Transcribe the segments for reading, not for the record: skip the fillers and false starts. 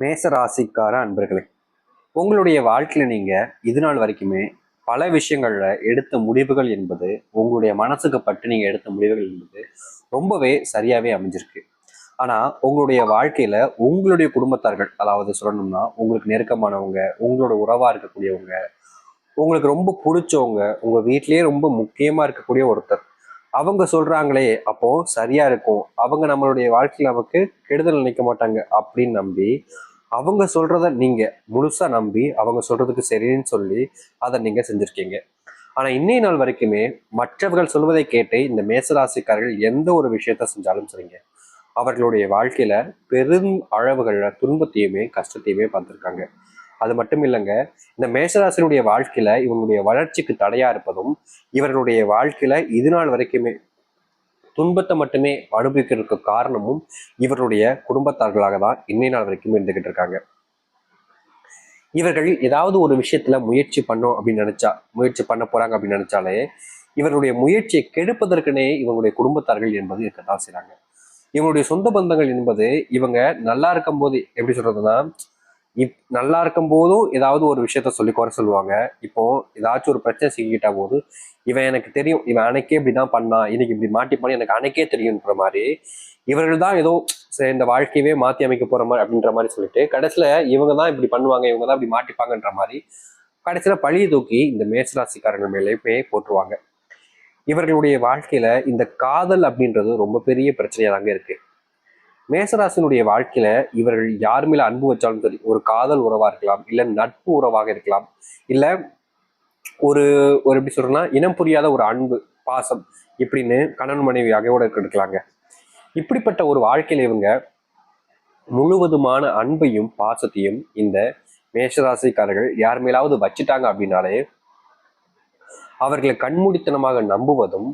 மேச ராசிக்கார அன்பர்களே, உங்களுடைய வாழ்க்கையில நீங்க இது நாள் வரைக்குமே பல விஷயங்கள்ல எடுத்த முடிவுகள் என்பது, உங்களுடைய மனசுக்கு பட்டு நீங்க எடுத்த முடிவுகள் என்பது ரொம்பவே சரியாவே அமைஞ்சிருக்கு. ஆனா உங்களுடைய வாழ்க்கையில உங்களுடைய குடும்பத்தார்கள், அதாவது சொல்லணும்னா உங்களுக்கு நெருக்கமானவங்க, உங்களோட உறவா இருக்கக்கூடியவங்க, உங்களுக்கு ரொம்ப பிடிச்சவங்க, உங்க வீட்டிலேயே ரொம்ப முக்கியமா இருக்கக்கூடிய ஒருத்தர், அவங்க சொல்றாங்களே அப்போ சரியா இருக்கும், அவங்க நம்மளுடைய வாழ்க்கையில நமக்கு கெடுதல் நினைக்க மாட்டாங்க அப்படின்னு நம்பி, அவங்க சொல்றத நீங்க முழுசா நம்பி அவங்க சொல்றதுக்கு சரின்னு சொல்லி அதை நீங்க செஞ்சிருக்கீங்க. ஆனா இன்னைய நாள் வரைக்குமே மற்றவர்கள் சொல்வதை கேட்டு இந்த மேசராசிக்காரர்கள் எந்த ஒரு விஷயத்த செஞ்சாலும் சரிங்க, அவர்களுடைய வாழ்க்கையில பெரும் அளவுகள்ல துன்பத்தையுமே கஷ்டத்தையுமே பார்த்திருக்காங்க. அது மட்டும் இல்லைங்க, இந்த மேசராசினுடைய வாழ்க்கையில இவங்களுடைய வளர்ச்சிக்கு தடையா இருப்பதும், இவர்களுடைய வாழ்க்கையில இது நாள் வரைக்குமே துன்பத்தை மட்டுமே அனுபவிக்கிறதுக்கு காரணமும் இவருடைய குடும்பத்தார்களாக தான் இன்னை நாள் வரைக்கும் இருந்துகிட்டு இருக்காங்க. இவர்கள் ஏதாவது ஒரு விஷயத்துல முயற்சி பண்ணோம் அப்படின்னு நினைச்சா, முயற்சி பண்ண போறாங்க அப்படின்னு நினைச்சாலே இவருடைய முயற்சியை கெடுப்பதற்குனே இவங்களுடைய குடும்பத்தார்கள் என்பது இருக்கத்தான் செய்றாங்க. இவங்களுடைய சொந்த பந்தங்கள் என்பது இவங்க நல்லா இருக்கும் போது எப்படி சொல்றதுன்னா, நல்லா இருக்கும் போதும் ஏதாவது ஒரு விஷயத்த சொல்லி குறை சொல்லுவாங்க. இப்போ ஏதாச்சும் ஒரு பிரச்சனை சிக்கிக்கிட்ட போது, இவன் எனக்கு தெரியும், இவன் அன்னைக்கே இப்படிதான் பண்ணான், இன்னைக்கு இப்படி மாட்டிப்பான்னு எனக்கு அன்னைக்கே தெரியும்ன்ற மாதிரி இவர்கள் தான் ஏதோ இந்த வாழ்க்கையவே மாத்தி அமைக்க போற மாதிரி அப்படின்ற மாதிரி சொல்லிட்டு கடைசியில இவங்க தான் இப்படி பண்ணுவாங்க, இவங்க தான் இப்படி மாட்டிப்பாங்கன்ற மாதிரி கடைசியில பழிய தூக்கி இந்த மேசராசிக்காரர்கள் மேலேயுமே போட்டுருவாங்க. இவர்களுடைய வாழ்க்கையில இந்த காதல் அப்படின்றது ரொம்ப பெரிய பிரச்சனையா தாங்க இருக்கு. மேசராசினுடைய வாழ்க்கையில இவர்கள் யார் மேல அன்பு வச்சாலும் சரி, ஒரு காதல் உறவா இருக்கலாம், இல்ல நட்பு உறவாக இருக்கலாம், இல்ல ஒரு ஒரு எப்படி சொல்றேன்னா இனம் புரியாத ஒரு அன்பு, பாசம் இப்படின்னு கணவன் மனைவியாக கூட இருக்கலாங்க. இப்படிப்பட்ட ஒரு வாழ்க்கையில இவங்க முழுவதுமான அன்பையும் பாசத்தையும் இந்த மேஷராசிக்காரர்கள் யார் மேலாவது வச்சுட்டாங்க அப்படின்னாலே அவர்களை கண்மூடித்தனமாக நம்புவதும்,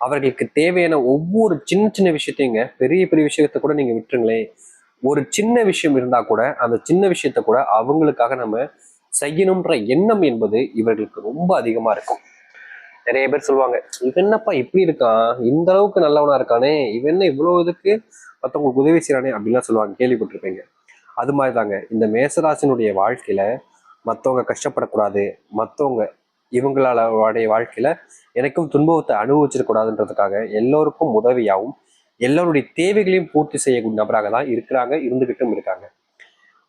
அவர்களுக்கு தேவையான ஒவ்வொரு சின்ன சின்ன விஷயத்தையுங்க, பெரிய பெரிய விஷயத்த கூட நீங்க விட்டுருங்களேன், ஒரு சின்ன விஷயம் இருந்தா கூட அந்த சின்ன விஷயத்த கூட அவங்களுக்காக நம்ம செய்யணும்ன்ற எண்ணம் என்பது இவர்களுக்கு ரொம்ப அதிகமா இருக்கும். நிறைய பேர் சொல்லுவாங்க, இவன் என்னப்பா இப்படி இருக்கான், இந்த அளவுக்கு நல்லவனா இருக்கானே, இவன் என்ன இவ்வளவு இதுக்கு மற்றவங்களுக்கு உதவி செய்யறானே அப்படின்லாம் சொல்லுவாங்க, கேள்விப்பட்டிருப்பீங்க. அது மாதிரிதாங்க இந்த மேசராசினுடைய வாழ்க்கையில மற்றவங்க கஷ்டப்படக்கூடாது, மற்றவங்க இவங்களுடைய வாழ்க்கையில எனக்கும் துன்பத்தை அனுபவிச்சிடக்கூடாதுன்றதுக்காக எல்லோருக்கும் உதவியாகவும் எல்லோருடைய தேவைகளையும் பூர்த்தி செய்யக்கூடிய நபராக தான் இருக்கிறாங்க, இருந்துகிட்டும் இருக்காங்க.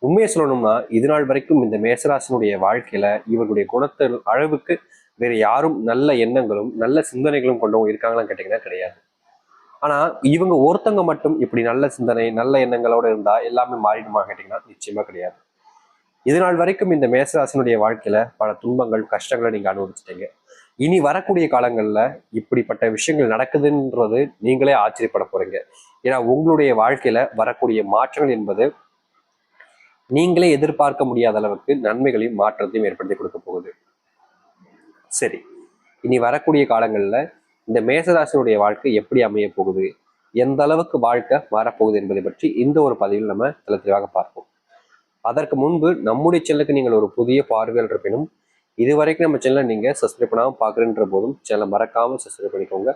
உண்மையை சொல்லணும்னா இது நாள் வரைக்கும் இந்த மேசராசினுடைய வாழ்க்கையில இவர்களுடைய குணத்தின் அளவுக்கு வேற யாரும் நல்ல எண்ணங்களும் நல்ல சிந்தனைகளும் கொண்டவங்க இருக்காங்களான்னு கேட்டீங்கன்னா கிடையாது. ஆனா இவங்க ஒருத்தங்க மட்டும் இப்படி நல்ல சிந்தனை நல்ல எண்ணங்களோட இருந்தா எல்லாமே மாறிடுமா கேட்டீங்கன்னா நிச்சயமா கிடையாது. இது நாள் வரைக்கும் இந்த மேசராசினுடைய வாழ்க்கையில பல துன்பங்கள் கஷ்டங்களை நீங்க அனுபவிச்சிட்டீங்க. இனி வரக்கூடிய காலங்கள்ல இப்படிப்பட்ட விஷயங்கள் நடக்குதுன்றது நீங்களே ஆச்சரியப்பட போறீங்க. ஏன்னா உங்களுடைய வாழ்க்கையில வரக்கூடிய மாற்றங்கள் என்பது நீங்களே எதிர்பார்க்க முடியாத அளவுக்கு நன்மைகளையும் மாற்றத்தையும் ஏற்படுத்தி கொடுக்க போகுது. சரி, இனி வரக்கூடிய காலங்கள்ல இந்த மேசராசினுடைய வாழ்க்கை எப்படி அமைய போகுது, எந்த அளவுக்கு வாழ்க்கை மாறப்போகுது என்பதை பற்றி இந்த ஒரு பதிவில் நம்ம தெளிவாக பார்ப்போம். அதற்கு முன்பு நம்முடைய சேனலுக்கு நீங்கள் ஒரு புதிய பார்வையாளர் இருப்பினும் இதுவரைக்கும் நம்ம சேனலை நீங்க சப்ஸ்கிரைப் பண்ணாமல் பார்க்குறன்ற போதும் சேனலை மறக்காம சப்ஸ்கிரைப் பண்ணிக்கோங்க.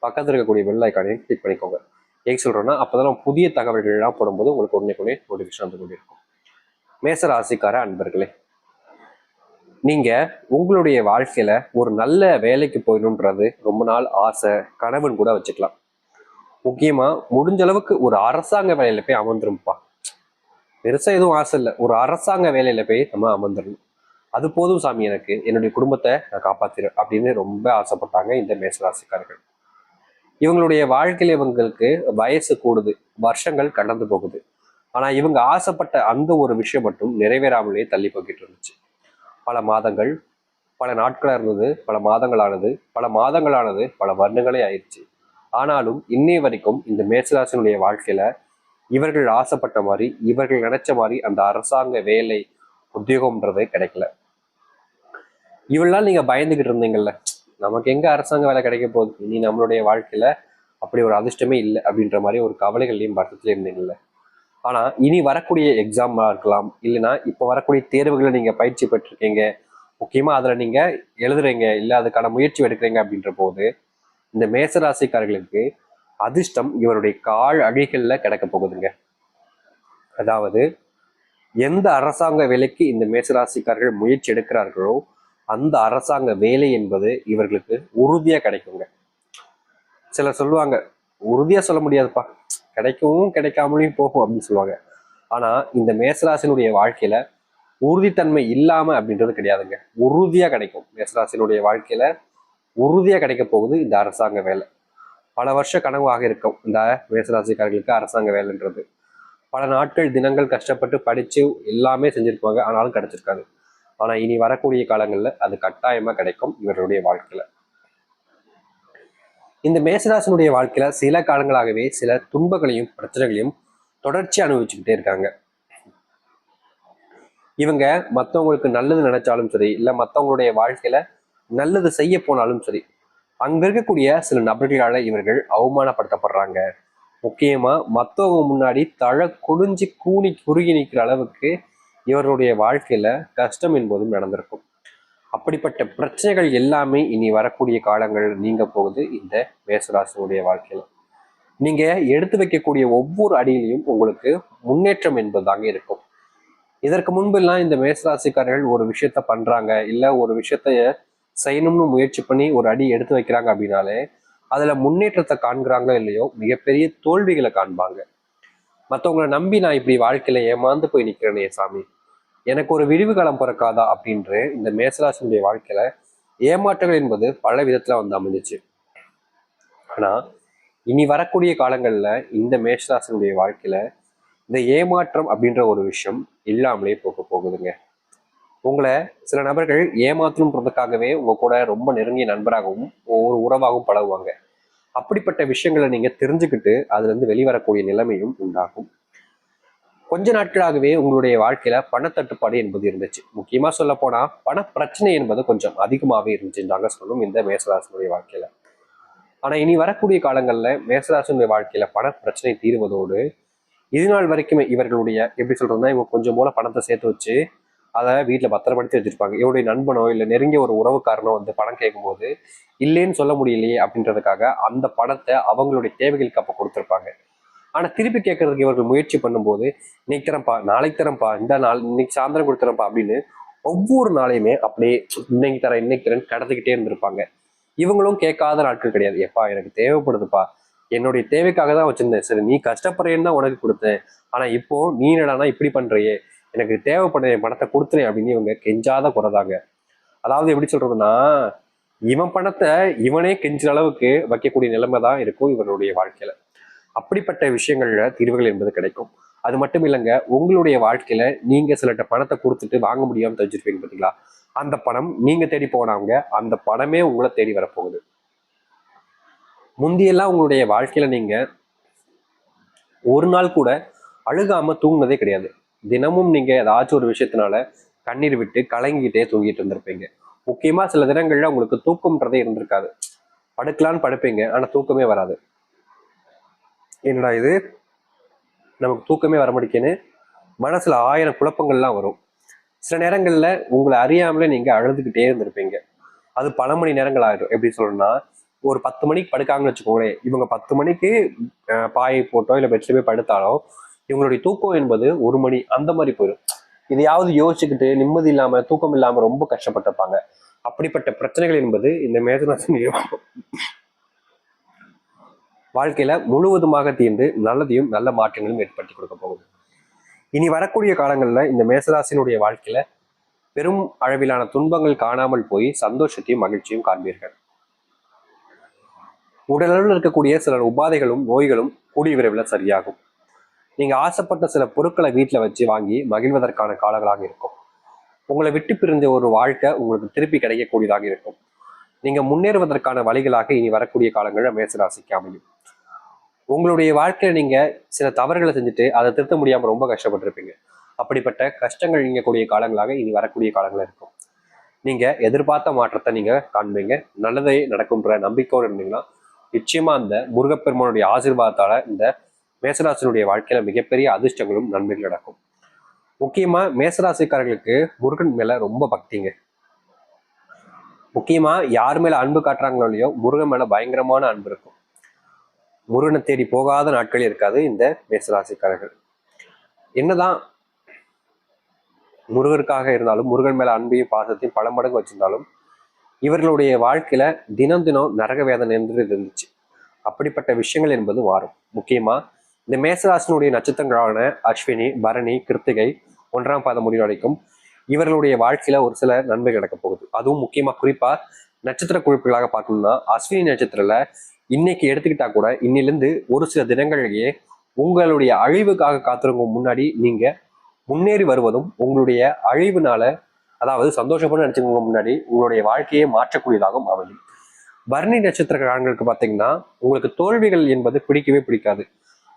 பக்கத்தில் இருக்கக்கூடிய பெல் ஐக்கானையும் கிளிக் பண்ணிக்கோங்க. ஏன் சொல்றோம்னா அப்பதான் நம்ம புதிய தகவல்கள் எல்லாம் போடும்போது உங்களுக்கு உடனே நோட்டிஃபிகேஷன் வந்து கொண்டிருக்கும். மேச ராசிக்கார அன்பர்களே, நீங்க உங்களுடைய வாழ்க்கையில ஒரு நல்ல வேலைக்கு போயிடணுன்றது ரொம்ப நாள் ஆசை கனவுன்னு கூட வச்சுக்கலாம். முக்கியமா முடிஞ்ச அளவுக்கு ஒரு அரசாங்க வேலையில போய் அமர்ந்துருப்பா. பெருசா எதுவும் ஆசை இல்லை, ஒரு அரசாங்க வேலையில போய் நம்ம அமர்ந்துடணும், அது போதும் சாமி, எனக்கு என்னுடைய குடும்பத்தை நான் காப்பாத்திடுறேன் அப்படின்னு ரொம்ப ஆசைப்பட்டாங்க இந்த மேசராசிக்காரர்கள். இவங்களுடைய வாழ்க்கையில இவங்களுக்கு வயசு கூடுது, வருஷங்கள் கடந்து போகுது. ஆனா இவங்க ஆசைப்பட்ட அந்த ஒரு விஷயம் மட்டும் நிறைவேறாமலே தள்ளி போய்கிட்டு இருந்துச்சு. பல மாதங்கள், பல நாட்களா இருந்தது, பல மாதங்களானது, பல மாதங்களானது, பல வருடங்களே ஆயிடுச்சு. ஆனாலும் இன்னைய வரைக்கும் இந்த மேசராசினுடைய வாழ்க்கையில இவர்கள் ஆசைப்பட்ட மாதிரி, இவர்கள் நினைச்ச மாதிரி அந்த அரசாங்க வேலை உத்தியோகம்ன்றதே கிடைக்கல. இவெல்லாம் நீங்க பயந்துகிட்டு இருந்தீங்கல்ல, நமக்கு எங்க அரசாங்க வேலை கிடைக்க போகுது, இனி நம்மளுடைய வாழ்க்கையில அப்படி ஒரு அதிர்ஷ்டமே இல்லை அப்படின்ற மாதிரி ஒரு கவலைகள்லையும் வருத்தத்திலையும் இருந்தீங்கல்ல. ஆனா இனி வரக்கூடிய எக்ஸாமா இருக்கலாம், இல்லைன்னா இப்ப வரக்கூடிய தேர்வுகளை நீங்க பயிற்சி பெற்றிருக்கீங்க, முக்கியமா அதுல நீங்க எழுதுறீங்க, இல்ல அதுக்கான முயற்சி எடுக்கிறீங்க அப்படின்ற போது இந்த மேசராசிக்காரர்களுக்கு அதிர்ஷ்டம் இவருடைய கால் அடிகள்ல கிடக்க போகுதுங்க. அதாவது எந்த அரசாங்க வேலைக்கு இந்த மேசராசிக்காரர்கள் முயற்சி எடுக்கிறார்களோ அந்த அரசாங்க வேலை என்பது இவர்களுக்கு உறுதியா கிடைக்குங்க. சிலர் சொல்லுவாங்க, உறுதியா சொல்ல முடியாதுப்பா, கிடைக்கவும் கிடைக்காமலையும் போகும் அப்படின்னு சொல்லுவாங்க. ஆனா இந்த மேசராசினுடைய வாழ்க்கையில உறுதித்தன்மை இல்லாம அப்படின்றது கிடையாதுங்க. உறுதியா கிடைக்கும். மேசராசினுடைய வாழ்க்கையில உறுதியா கிடைக்க போகுது இந்த அரசாங்க வேலை. பல வருஷ கனவாக இருக்கும் இந்த மேசராசிக்காரர்களுக்கு அரசாங்க வேலைன்றது. பல நாட்கள் தினங்கள் கஷ்டப்பட்டு படிச்சு எல்லாமே செஞ்சிருப்பாங்க, ஆனாலும் கிடைச்சிருக்காது. ஆனா இனி வரக்கூடிய காலங்கள்ல அது கட்டாயமா கிடைக்கும் இவருடைய வாழ்க்கையில. இந்த மேசராசினுடைய வாழ்க்கையில சில காலங்களாகவே சில துன்பங்களையும் பிரச்சனைகளையும் தொடர்ச்சி அனுபவிச்சுக்கிட்டே இருக்காங்க. இவங்க மற்றவங்களுக்கு நல்லது நினைச்சாலும் சரி, இல்லை மற்றவங்களுடைய வாழ்க்கையில நல்லது செய்ய போனாலும் சரி, அங்க இருக்கக்கூடிய சில நபர்களால இவர்கள் அவமானப்படுத்தப்படுறாங்க. முக்கியமா மற்றவங்க முன்னாடி தழ குடிஞ்சு கூனி குறுகி நிற்கிற அளவுக்கு இவருடைய வாழ்க்கையில கஷ்டம் என்பதும் நடந்திருக்கும். அப்படிப்பட்ட பிரச்சனைகள் எல்லாமே இனி வரக்கூடிய காலங்கள் நீங்க போகுது இந்த மேசராசினுடைய வாழ்க்கையில. நீங்க எடுத்து வைக்கக்கூடிய ஒவ்வொரு அடியிலையும் உங்களுக்கு முன்னேற்றம் என்பதாங்க இருக்கும். இதற்கு முன்பெல்லாம் இந்த மேசராசிக்காரர்கள் ஒரு விஷயத்த பண்றாங்க, இல்ல ஒரு விஷயத்த செய்யணும்னு முயற்சி பண்ணி ஒரு அடி எடுத்து வைக்கிறாங்க அப்படின்னாலே அதுல முன்னேற்றத்தை காண்கிறாங்களோ இல்லையோ மிகப்பெரிய தோல்விகளை காண்பாங்க. மற்றவங்களை நம்பி நான் இப்படி வாழ்க்கையில ஏமாந்து போய் நிற்கிறேனே சாமி, எனக்கு ஒரு விரிவு காலம் பிறக்காதா அப்படின்று இந்த மேசராசினுடைய வாழ்க்கையில ஏமாற்றங்கள் என்பது பல விதத்துல வந்து அமைஞ்சிச்சு. ஆனா இனி வரக்கூடிய காலங்கள்ல இந்த மேஷராசினுடைய வாழ்க்கையில இந்த ஏமாற்றம் அப்படின்ற ஒரு விஷயம் இல்லாமலே போக போகுதுங்க. உங்களை சில நபர்கள் ஏமாற்றணுன்றதுக்காகவே உங்க கூட ரொம்ப நெருங்கிய நண்பராகவும் ஒரு உறவாகவும் பழகுவாங்க. அப்படிப்பட்ட விஷயங்களை நீங்க தெரிஞ்சுக்கிட்டு அதுல இருந்து வெளிவரக்கூடிய நிலைமையும் உண்டாகும். கொஞ்ச நாட்களாகவே உங்களுடைய வாழ்க்கையில பணத்தட்டுப்பாடு என்பது இருந்துச்சு. முக்கியமா சொல்ல போனா பண பிரச்சனை என்பது கொஞ்சம் அதிகமாகவே இருந்துச்சுன்றாங்க சொல்லணும் இந்த மேசராசினுடைய வாழ்க்கையில. ஆனா இனி வரக்கூடிய காலங்கள்ல மேசராசினுடைய வாழ்க்கையில பண பிரச்சனை தீர்வதோடு இது நாள் வரைக்குமே இவர்களுடைய எப்படி சொல்றதுன்னா இவங்க கொஞ்சம் போல பணத்தை சேர்த்து வச்சு அதை வீட்டில் பத்திரப்படுத்தி வச்சிருப்பாங்க. இவருடைய நண்பனோ இல்லை நெருங்கிய ஒரு உறவுக்காரனோ வந்து பணம் கேட்கும்போது இல்லைன்னு சொல்ல முடியலையே அப்படின்றதுக்காக அந்த பணத்தை அவங்களுடைய தேவைகளுக்கு அப்போ கொடுத்துருப்பாங்க. ஆனா திருப்பி கேட்கறதுக்கு இவர்கள் முயற்சி பண்ணும்போது இன்னைக்கு தரப்பா, நாளைக்கு தரப்பா, இந்த நாள் இன்னைக்கு சாயந்தரம் கொடுத்துறப்பா அப்படின்னு ஒவ்வொரு நாளையுமே அப்படியே இன்னைக்கு தரேன் கடத்திக்கிட்டே இருந்திருப்பாங்க. இவங்களும் கேட்காத நாட்கள் கிடையாது. எப்பா எனக்கு தேவைப்படுதுப்பா, என்னுடைய தேவைக்காக தான் வச்சிருந்தேன், சரி நீ கஷ்டப்படுறேன்னு தான் உனக்கு கொடுத்தேன், ஆனா இப்போ நீ என்னடானா இப்படி பண்றியே, எனக்கு தேவைப்படுற பணத்தை கொடுத்துறேன் அப்படின்னு இவங்க கெஞ்சாத குறைதாங்க. அதாவது எப்படி சொல்றதுன்னா இவன் பணத்தை இவனே கெஞ்சுற அளவுக்கு வைக்கக்கூடிய நிலைமை தான் இருக்கும் இவருடைய வாழ்க்கையில. அப்படிப்பட்ட விஷயங்கள்ல தீர்வுகள் என்பது கிடைக்கும். அது மட்டும் இல்லைங்க, உங்களுடைய வாழ்க்கையில நீங்க சிலட்ட பணத்தை கொடுத்துட்டு வாங்க முடியாம தெரிஞ்சிருப்பீங்க பார்த்தீங்களா, அந்த பணம் நீங்க தேடி போனவங்க அந்த பணமே உங்களை தேடி வரப்போகுது. முந்தியெல்லாம் உங்களுடைய வாழ்க்கையில நீங்க ஒரு நாள் கூட அழுகாம தூங்குனதே கிடையாது. தினமும் நீங்க ஏதாச்சும் ஒரு விஷயத்தினால கண்ணீர் விட்டு கலங்கிட்டே தூங்கிட்டு இருந்திருப்பீங்க. முக்கியமா சில தினங்கள்ல உங்களுக்கு தூக்கம்ன்றதே இருந்திருக்காது. படுக்கலான்னு படுப்பீங்க, ஆனா தூக்கமே வராது. என்னடா இது நமக்கு தூக்கமே வர மாட்டேங்குன்னு மனசுல 1000 குழப்பங்கள்லாம் வரும். சில நேரங்கள்ல உங்களை அறியாமலே நீங்க அழுதுகிட்டே இருந்திருப்பீங்க. அது பல மணி நேரங்கள் ஆயிடும். எப்படி சொல்லணும்னா ஒரு 10 மணிக்கு படுக்காங்கன்னு வச்சுக்கோங்களேன், இவங்க 10 மணிக்கு பாயை போட்டோ இல்லை பெட்ல போய் படுத்தாலும் இவங்களுடைய தூக்கம் என்பது 1 மணி அந்த மாதிரி போயிடும். இதையாவது யோசிச்சுக்கிட்டு நிம்மதி இல்லாம தூக்கம் இல்லாம ரொம்ப கஷ்டப்பட்டிருப்பாங்க. அப்படிப்பட்ட பிரச்சனைகள் என்பது இந்த மேசராசி வாழ்க்கையில முழுவதுமாக தீர்ந்து நல்லதையும் நல்ல மாற்றங்களும் ஏற்படுத்தி கொடுக்க போகுது. இனி வரக்கூடிய காலங்கள்ல இந்த மேசராசினுடைய வாழ்க்கையில பெரும் அளவிலான துன்பங்கள் காணாமல் போய் சந்தோஷத்தையும் மகிழ்ச்சியும் காண்பீர்கள். உடலளவில் இருக்கக்கூடிய சில உபாதைகளும் நோய்களும் கூடிய விரைவில் சரியாகும். நீங்க ஆசைப்பட்ட சில பொருட்களை வீட்டில் வச்சு வாங்கி மகிழ்வதற்கான காலங்களாக இருக்கும். உங்களை விட்டு பிரிஞ்ச ஒரு வாழ்க்கை உங்களுக்கு திருப்பி கிடைக்கக்கூடியதாக இருக்கும். நீங்க முன்னேறுவதற்கான வழிகளாக இனி வரக்கூடிய காலங்களில் மேசராசிக்கு அமையும். உங்களுடைய வாழ்க்கையில நீங்க சில தவறுகளை செஞ்சுட்டு அதை திருத்த முடியாம ரொம்ப கஷ்டப்பட்டிருப்பீங்க. அப்படிப்பட்ட கஷ்டங்கள் நீங்கக்கூடிய காலங்களாக இனி வரக்கூடிய காலங்கள் இருக்கும். நீங்க எதிர்பார்த்த மாற்றத்தை நீங்க காண்பீங்க. நல்லதே நடக்கும்ன்ற நம்பிக்கையோடு இருந்தீங்கன்னா நிச்சயமா அந்த முருகப்பெருமானுடைய ஆசீர்வாதத்தால இந்த மேசராசினுடைய வாழ்க்கையில மிகப்பெரிய அதிர்ஷ்டங்களும் நன்மைகள் நடக்கும். முக்கியமா மேசராசிக்காரர்களுக்கு முருகன் மேல ரொம்ப பக்திங்க. முக்கியமா யார் மேல அன்பு காட்டுறாங்களோ இல்லையோ முருகன் மேல பயங்கரமான அன்பு இருக்கும். முருகனை தேடி போகாத நாட்களே இருக்காது இந்த மேசராசிக்காரர்கள். என்னதான் முருகருக்காக இருந்தாலும், முருகன் மேல அன்பையும் பாசத்தையும் பல மடங்கு வச்சிருந்தாலும், இவர்களுடைய வாழ்க்கையில தினம் தினம் நரக வேதனை என்று இருந்துச்சு. அப்படிப்பட்ட விஷயங்கள் என்பது மாறும். முக்கியமா இந்த மேசராசினுடைய நட்சத்திரங்களான அஸ்வினி, பரணி, கிருத்திகை 1ஆம் பாதம் முடிவு வரைக்கும் இவர்களுடைய வாழ்க்கையில ஒரு சில நன்மை நடக்க போகுது. அதுவும் முக்கியமா குறிப்பா நட்சத்திர குறிப்புகளாக பார்க்கணும்னா, அஸ்வினி நட்சத்திரத்துல இன்னைக்கு எடுத்துக்கிட்டா கூட இன்னிலிருந்து ஒரு சில தினங்களிலேயே உங்களுடைய அழிவுக்காக காத்திருங்க முன்னாடி நீங்க முன்னேறி வருவதும், உங்களுடைய அழிவுனால அதாவது சந்தோஷப்பட்டு நினைச்சுக்கோங்க முன்னாடி உங்களுடைய வாழ்க்கையை மாற்றக்கூடியதாகவும் அமையும். பரணி நட்சத்திரக்காரங்களுக்கு பார்த்தீங்கன்னா உங்களுக்கு தோல்விகள் என்பது பிடிக்கவே பிடிக்காது.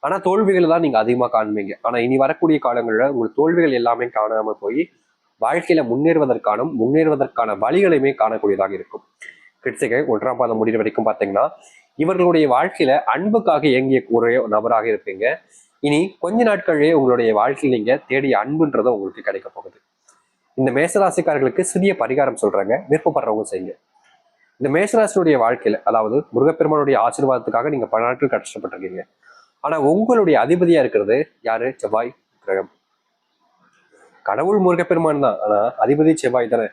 ஆனா தோல்விகள் தான் நீங்க அதிகமா காண்பீங்க. ஆனா இனி வரக்கூடிய காலங்களில் உங்களுக்கு தோல்விகள் எல்லாமே காணாம போய் வாழ்க்கையில முன்னேறுவதற்கான வழிகளையுமே காணக்கூடியதாக இருக்கும். கிருத்திகை 1ஆம் பாதம் முடிவு வரைக்கும் பார்த்தீங்கன்னா இவர்களுடைய வாழ்க்கையில அன்புக்காக இயங்கிய ஒரு நபராக இருப்பீங்க. இனி கொஞ்ச நாட்களிலேயே உங்களுடைய வாழ்க்கையில் நீங்க தேடிய அன்புன்றதை உங்களுக்கு கிடைக்க போகுது. இந்த மேசராசிக்காரர்களுக்கு சிறிய பரிகாரம் சொல்றாங்க, விருப்பப்படுறவங்க செய்யுங்க. இந்த மேசராசினுடைய வாழ்க்கையில அதாவது முருகப்பெருமானுடைய ஆசீர்வாதத்துக்காக நீங்க பல நாட்கள் கஷ்டப்பட்டிருக்கீங்க. ஆனா உங்களுடைய அதிபதியா இருக்கிறது யாரு? செவ்வாய் கிரகம். கடவுள் முருகப்பெருமான் தான், ஆனா அதிபதி செவ்வாய் தானே.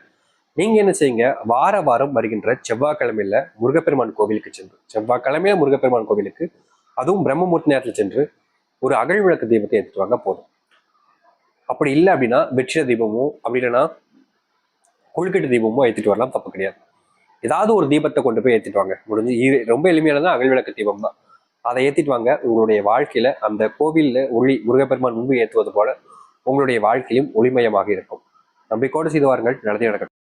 நீங்க என்ன செய்யுங்க, வார வாரம் வருகின்ற செவ்வாய்க்கிழமையில முருகப்பெருமான் கோவிலுக்கு சென்று, செவ்வாய்க்கிழமையில முருகப்பெருமான் கோவிலுக்கு அதுவும் பிரம்மமூர்த்தி நேரத்தில் சென்று ஒரு அகல் விளக்கு தீபத்தை எடுத்துட்டு வாங்க போதும். அப்படி இல்லை அப்படின்னா வெற்றிட தீபமோ அப்படி இல்லைன்னா கொழுக்கட்டு தீபமோ ஏற்றிட்டு வரலாம், தப்பு கிடையாது. ஏதாவது ஒரு தீபத்தை கொண்டு போய் ஏற்றிட்டு வாங்க. முடிஞ்சு ரொம்ப எளிமையானதான் அகல் விளக்கு தீபம் தான். அதை ஏற்றிட்டு வாங்க. உங்களுடைய வாழ்க்கையில அந்த கோவில்ல ஒளி முருகப்பெருமான் முன்பு ஏற்றுவது போல உங்களுடைய வாழ்க்கையும் ஒளிமயமாக இருக்கும். நம்பிக்கையோடு செய்து வாருங்கள், நல்லதே நடக்கட்டும்.